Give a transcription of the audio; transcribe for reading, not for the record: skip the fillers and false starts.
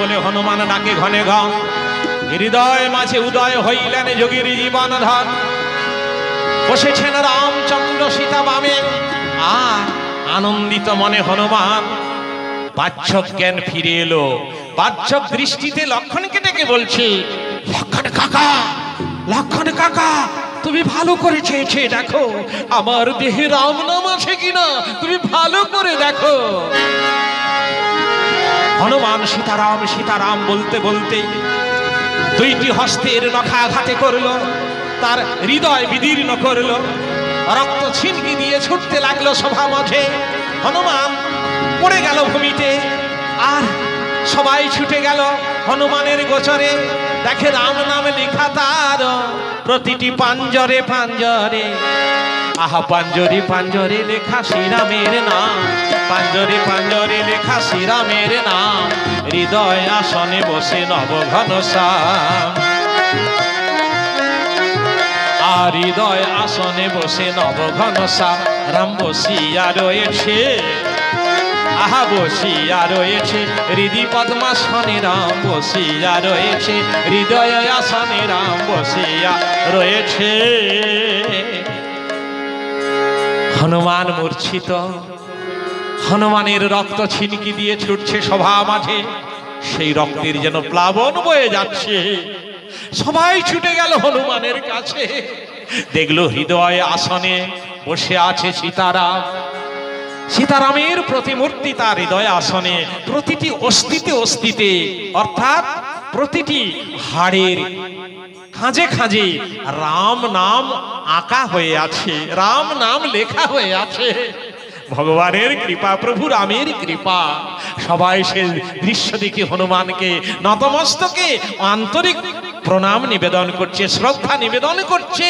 বলে হনুমান ডাকে ঘনে ঘন। হৃদয় মাঝে উদয় হইলেন যোগীর জীবন ধন। বসেছেন রামচন্দ্র সীতা বামে, আর আনন্দিত মনে হনুমান। বাহ্যক জ্ঞান ফিরে এলো, বাহ্যক দৃষ্টিতে লক্ষণকে ডেকে বলছে, লক্ষণ কাকা, লক্ষণ কাকা, তুমি ভালো করে চেয়েছে দেখো আমার দেহে রাম নাম আছে কিনা, তুমি ভালো করে দেখো। হনুমান সীতারাম সীতারাম বলতে বলতে দুইটি হস্তের নখাঘাতে করলো, তার হৃদয় বিদীর্ণ করলো, রক্ত ছিনকি দিয়ে ছুটতে লাগলো সভা মাঝে। হনুমান পড়ে গেল ভূমিতে, আর সবাই ছুটে গেল হনুমানের গোচরে। দেখে রাম নাম লেখা তার প্রতিটি পাঞ্জরে পাঞ্জরে। আহা পাঞ্জরে পাঞ্জরে লেখা শ্রীরামের নাম, পাঞ্জরে পাঞ্জরে লেখা শ্রীরামের নাম। হৃদয় আসনে বসে নবঘন শ্যাম, আর হৃদয় আসনে বসে নবঘন শ্যাম। রাম বসিয়া রয়েছে, আহা বসিয়া রয়েছে হৃদি পদ্মাসনে রাম বসিয়া রয়েছে, হৃদয় আসনে রাম বসিয়া রয়েছে। হনুমান মূর্ছিত, হনুমানের রক্ত ছিনকি দিয়ে ছুটছে সভা মাঝে, সেই রক্তের যেন প্লাবন বয়ে যাচ্ছে। সবাই ছুটে গেল হনুমানের কাছে, দেখলো হৃদয় আসনে বসে আছে সীতারাম। সীতারামের প্রতিমূর্তি তার হৃদয় আসনে, প্রতিটি অস্থিতে অস্থিতে অর্থাৎ প্রতিটি হাড়ের খাঁজে খাঁজে রাম নাম আঁকা হয়ে আছে, রাম নাম লেখা হয়ে আছে। ভগবানের কৃপা, প্রভু রামের কৃপা। সবাই সে দৃশ্য দেখে হনুমানকে নতমস্তকে আন্তরিক প্রণাম নিবেদন করছে, শ্রদ্ধা নিবেদন করছে।